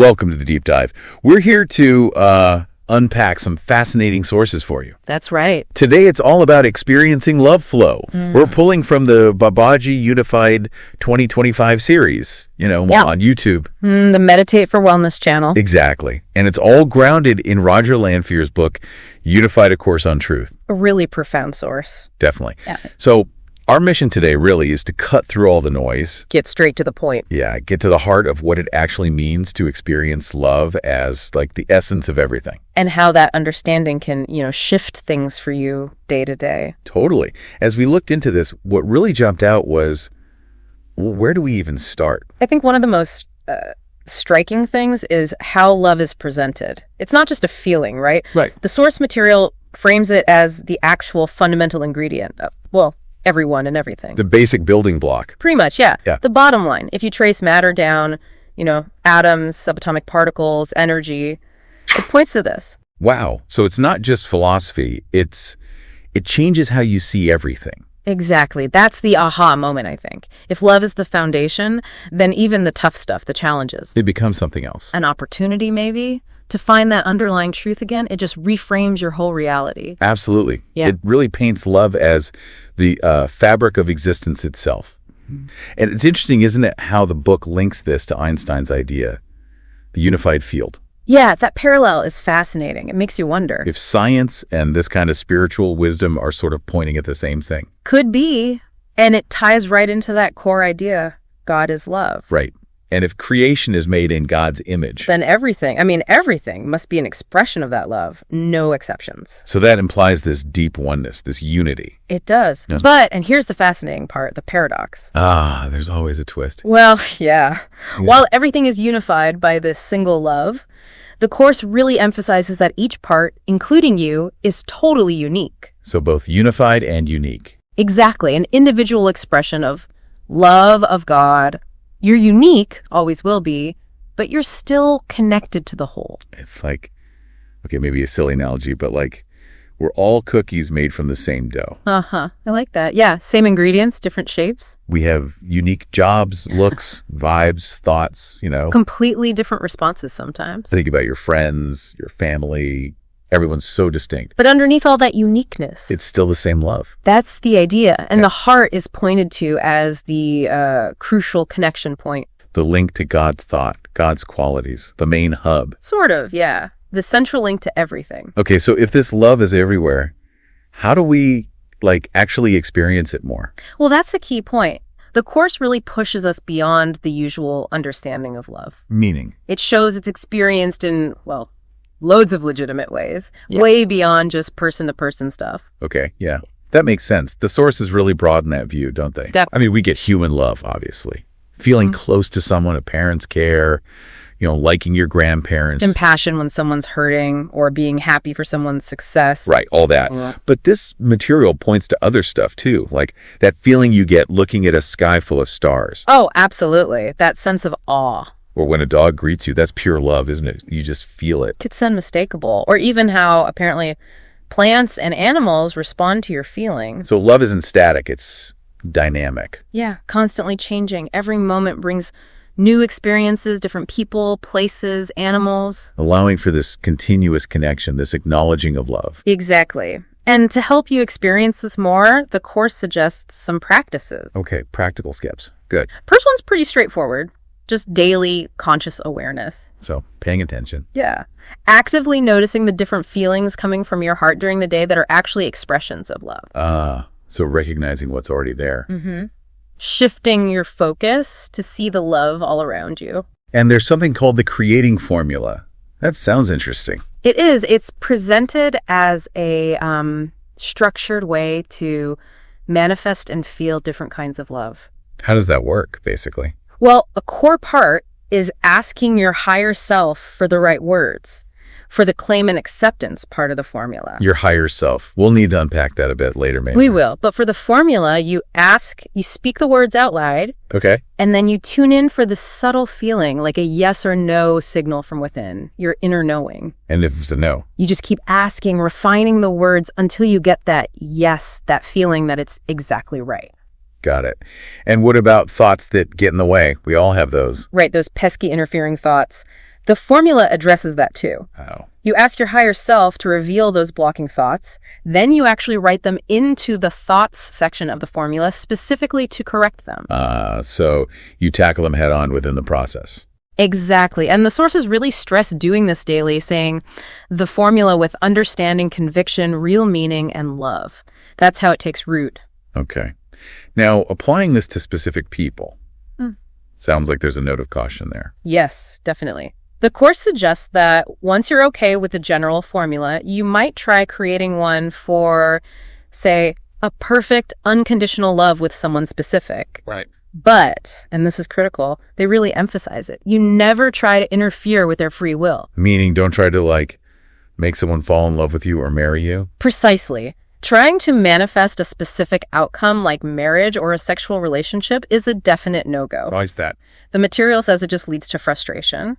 Welcome to the Deep Dive. We're here to unpack some fascinating sources for you. That's right. Today, it's all about experiencing love flow. We're pulling from the Babaji Unified 2025 series, on YouTube. The Meditate for Wellness channel. Exactly. And it's all grounded in Roger Lanphear's book, Unified: A Course on Truth. A really profound source. Definitely. Yeah. So our mission today really is to cut through all the noise. Get straight to the point. Yeah, get to the heart of what it actually means to experience love as like the essence of everything. And how that understanding can, shift things for you day to day. Totally. As we looked into this, what really jumped out was, well, where do we even start? I think one of the most striking things is how love is presented. It's not just a feeling, right? Right. The source material frames it as the actual fundamental ingredient of, everyone and everything. The basic building block. Pretty much, yeah. Yeah. The bottom line, if you trace matter down, atoms, subatomic particles, energy, it points to this. Wow. So it's not just philosophy. It changes how you see everything. Exactly. That's the aha moment, I think. If love is the foundation, then even the tough stuff, the challenges. It becomes something else. An opportunity, maybe, to find that underlying truth again. It just reframes your whole reality. Absolutely. Yeah. It really paints love as the fabric of existence itself. And it's interesting, isn't it, how the book links this to Einstein's idea, the unified field. Yeah, that parallel is fascinating. It makes you wonder. If science and this kind of spiritual wisdom are sort of pointing at the same thing. Could be. And it ties right into that core idea. God is love. Right. And if creation is made in God's image, then everything must be an expression of that love. No exceptions. so that implies this deep oneness, this unity. It does. Yeah. But, and here's the fascinating part, the paradox. There's always a twist. Well, yeah. While everything is unified by this single love, the Course really emphasizes that each part, including you, is totally unique. So both unified and unique. Exactly. An individual expression of love of God. You're unique, always will be, but you're still connected to the whole. It's like, okay, maybe a silly analogy, but like we're all cookies made from the same dough. I like that. Yeah, same ingredients, different shapes. We have unique jobs, looks, vibes, thoughts, Completely different responses sometimes. Think about your friends, your family. Everyone's so distinct. But underneath all that uniqueness, It's still the same love. that's the idea. And the heart is pointed to as the crucial connection point. The link to God's thought, God's qualities, the main hub. Sort of, yeah. The central link to everything. Okay, so if this love is everywhere, how do we actually experience it more? Well, that's the key point. The Course really pushes us beyond the usual understanding of love. Meaning? It shows it's experienced in, loads of legitimate ways, way beyond just person-to-person stuff. Okay, yeah. That makes sense. The sources really broaden that view, don't they? Definitely. I mean, we get human love, obviously. Feeling close to someone, a parent's care, liking your grandparents. Compassion when someone's hurting or being happy for someone's success. Right, all that. Yeah. But this material points to other stuff, too. Like that feeling you get looking at a sky full of stars. Oh, absolutely. That sense of awe. Or when a dog greets you, that's pure love, isn't it? You just feel it. It's unmistakable. Or even how apparently plants and animals respond to your feelings. So love isn't static, it's dynamic. Yeah, constantly changing. Every moment brings new experiences, different people, places, animals. Allowing for this continuous connection, this acknowledging of love. Exactly. And to help you experience this more, the Course suggests some practices. Okay, practical steps. Good. First one's pretty straightforward. Just daily conscious awareness. So paying attention. Yeah. Actively noticing the different feelings coming from your heart during the day that are actually expressions of love. So recognizing what's already there. Shifting your focus to see the love all around you. And there's something called the creating formula. That sounds interesting. It is. It's presented as a structured way to manifest and feel different kinds of love. How does that work, basically? Well, a core part is asking your higher self for the right words, for the claim and acceptance part of the formula. Your higher self. We'll need to unpack that a bit later, maybe. We will. But for the formula, you speak the words out loud, Okay. and then you tune in for the subtle feeling, like a yes or no signal from within, your inner knowing. And if it's a no? You just keep asking, refining the words until you get that yes, that feeling that it's exactly right. Got it. And what about thoughts that get in the way? We all have those. Right, those pesky interfering thoughts. The formula addresses that too. Oh. You ask your higher self to reveal those blocking thoughts, then you actually write them into the thoughts section of the formula specifically to correct them. So you tackle them head on within the process. Exactly. And the sources really stress doing this daily, saying the formula with understanding, conviction, real meaning, and love. That's how it takes root. Okay. Now, applying this to specific people. Sounds like there's a note of caution there. Yes, definitely. The Course suggests that once you're okay with the general formula, you might try creating one for, say, a perfect, unconditional love with someone specific. Right. But, and this is critical, they really emphasize it. You never try to interfere with their free will. Meaning don't try to, make someone fall in love with you or marry you? Precisely. Trying to manifest a specific outcome like marriage or a sexual relationship is a definite no-go. Why is that? The material says it just leads to frustration.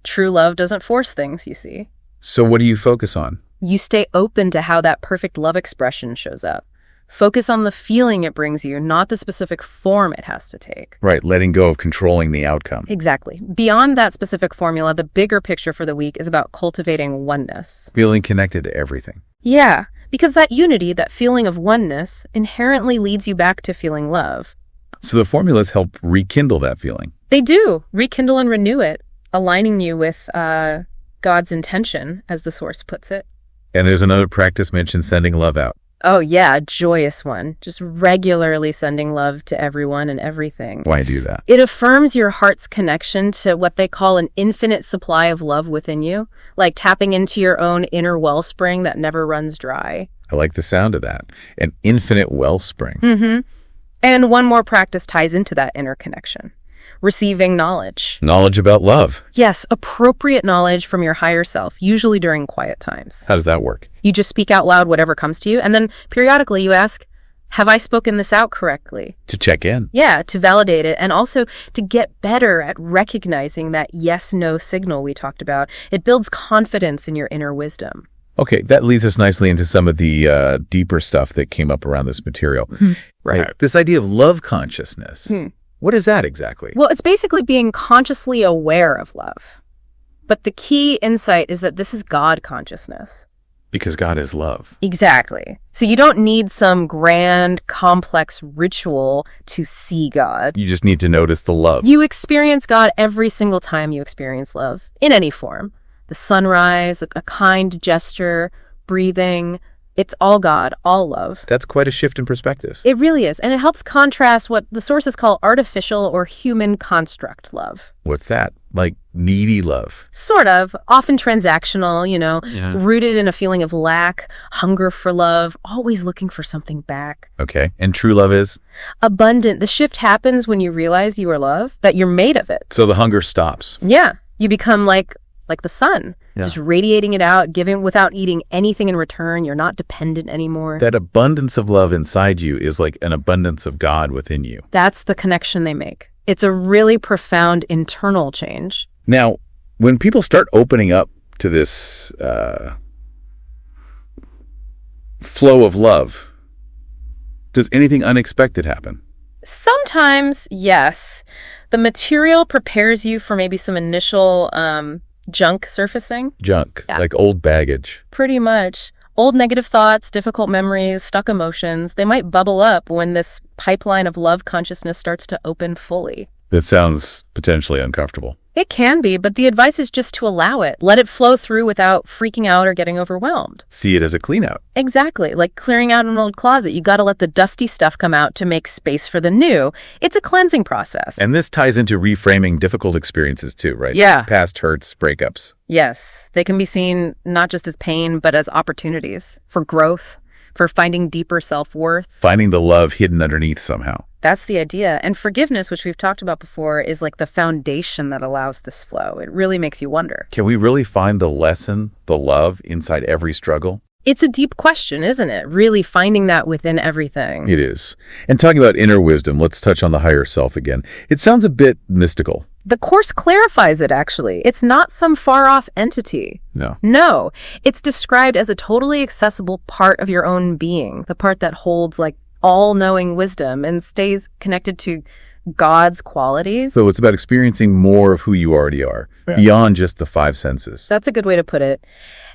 True love doesn't force things, you see. So what do you focus on? You stay open to how that perfect love expression shows up. Focus on the feeling it brings you, not the specific form it has to take. Right, letting go of controlling the outcome. Exactly. Beyond that specific formula, the bigger picture for the week is about cultivating oneness. Feeling connected to everything. Yeah, because that unity, that feeling of oneness, inherently leads you back to feeling love. So the formulas help rekindle that feeling. They do. Rekindle and renew it, aligning you with God's intention, as the Source puts it. And there's another practice mentioned, sending love out. Oh, yeah, a joyous one. Just regularly sending love to everyone and everything. Why do that? It affirms your heart's connection to what they call an infinite supply of love within you, like tapping into your own inner wellspring that never runs dry. I like the sound of that. An infinite wellspring. Mm-hmm. And one more practice ties into that inner connection. Receiving knowledge. Knowledge about love. Yes, appropriate knowledge from your higher self, usually during quiet times. How does that work? You just speak out loud whatever comes to you, and then periodically you ask, have I spoken this out correctly? To check in. Yeah, to validate it, and also to get better at recognizing that yes-no signal we talked about. It builds confidence in your inner wisdom. Okay, that leads us nicely into some of the deeper stuff that came up around this material. Right. This idea of love consciousness. What is that exactly? Well, it's basically being consciously aware of love. But the key insight is that this is God consciousness. Because God is love. Exactly. So you don't need some grand, complex ritual to see God. You just need to notice the love. You experience God every single time you experience love, in any form. The sunrise, a kind gesture, breathing. It's all God, all love. That's quite a shift in perspective. It really is. And it helps contrast what the sources call artificial or human construct love. What's that? Like needy love? Sort of. Often transactional, rooted in a feeling of lack, hunger for love, always looking for something back. Okay. And true love is? Abundant. The shift happens when you realize you are love, that you're made of it. So the hunger stops. Yeah. You become like the sun, just radiating it out, giving without needing anything in return. You're not dependent anymore. That abundance of love inside you is like an abundance of God within you. That's the connection they make. It's a really profound internal change. Now, when people start opening up to this flow of love, does anything unexpected happen? Sometimes, yes. The material prepares you for maybe some initial junk surfacing. Junk, Yeah. like old baggage. Pretty much. Old negative thoughts, difficult memories, stuck emotions, they might bubble up when this pipeline of love consciousness starts to open fully. That sounds potentially uncomfortable. It can be, but the advice is just to allow it. Let it flow through without freaking out or getting overwhelmed. See it as a clean out. Exactly. Like clearing out an old closet. You got to let the dusty stuff come out to make space for the new. It's a cleansing process. And this ties into reframing difficult experiences too, right? Yeah. Past hurts, breakups. Yes. They can be seen not just as pain, but as opportunities for growth, for finding deeper self-worth. Finding the love hidden underneath somehow. That's the idea. And forgiveness, which we've talked about before, is like the foundation that allows this flow. It really makes you wonder. Can we really find the lesson, the love inside every struggle? It's a deep question, isn't it? Really finding that within everything. It is. And talking about inner wisdom, let's touch on the higher self again. It sounds a bit mystical. The Course clarifies it, actually. It's not some far-off entity. No. It's described as a totally accessible part of your own being, the part that holds like all-knowing wisdom and stays connected to God's qualities. So it's about experiencing more of who you already are, beyond just the five senses. That's a good way to put it.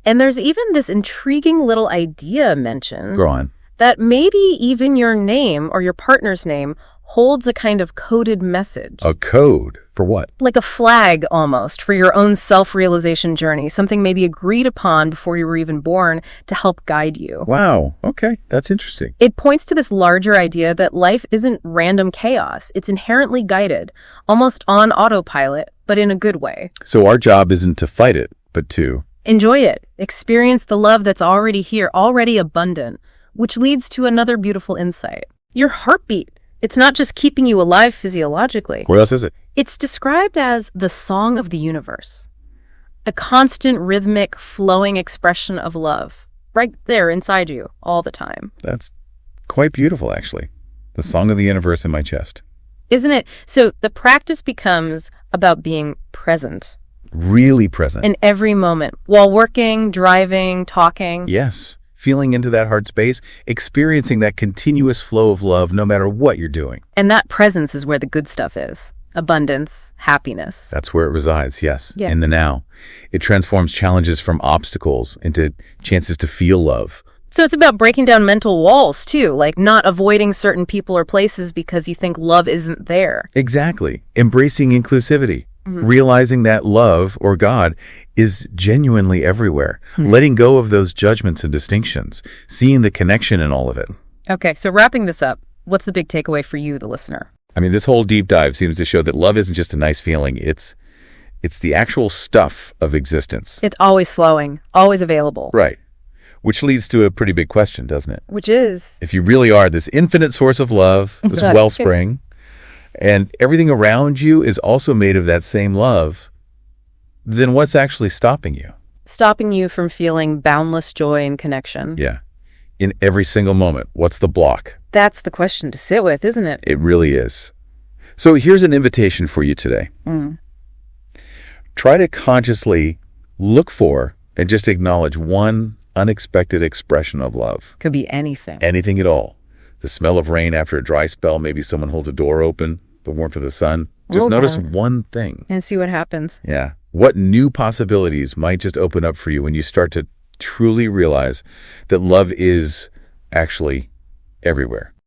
And there's even this intriguing little idea mentioned. Go on. That maybe even your name or your partner's name holds a kind of coded message. A code? For what? Like a flag, almost, for your own self-realization journey, something maybe agreed upon before you were even born to help guide you. Wow. Okay. That's interesting. It points to this larger idea that life isn't random chaos. It's inherently guided, almost on autopilot, but in a good way. So our job isn't to fight it, but to enjoy it. Experience the love that's already here, already abundant, which leads to another beautiful insight. Your heartbeat. It's not just keeping you alive physiologically. What else is it? It's described as the song of the universe, a constant, rhythmic, flowing expression of love, right there inside you all the time. That's quite beautiful, actually. The song of the universe in my chest. Isn't it? So the practice becomes about being present. Really present. In every moment, while working, driving, talking. Yes. Feeling into that heart space, experiencing that continuous flow of love no matter what you're doing. And that presence is where the good stuff is. Abundance, happiness. That's where it resides, yes, Yeah. in the now. It transforms challenges from obstacles into chances to feel love. So it's about breaking down mental walls, too, like not avoiding certain people or places because you think love isn't there. Exactly. Embracing inclusivity. Realizing that love, or God, is genuinely everywhere. Letting go of those judgments and distinctions. Seeing the connection in all of it. Okay, so wrapping this up, what's the big takeaway for you, the listener? I mean, this whole deep dive seems to show that love isn't just a nice feeling. It's the actual stuff of existence. It's always flowing, always available. Right. Which leads to a pretty big question, doesn't it? Which is? If you really are this infinite source of love, this wellspring, and everything around you is also made of that same love, then what's actually stopping you? Stopping you from feeling boundless joy and connection. Yeah. In every single moment, what's the block? That's the question to sit with, isn't it? It really is. So here's an invitation for you today. Try to consciously look for and just acknowledge one unexpected expression of love. Could be anything. Anything at all. The smell of rain after a dry spell, maybe someone holds a door open, the warmth of the sun. Just notice one thing. And see what happens. Yeah. What new possibilities might just open up for you when you start to truly realize that love is actually everywhere.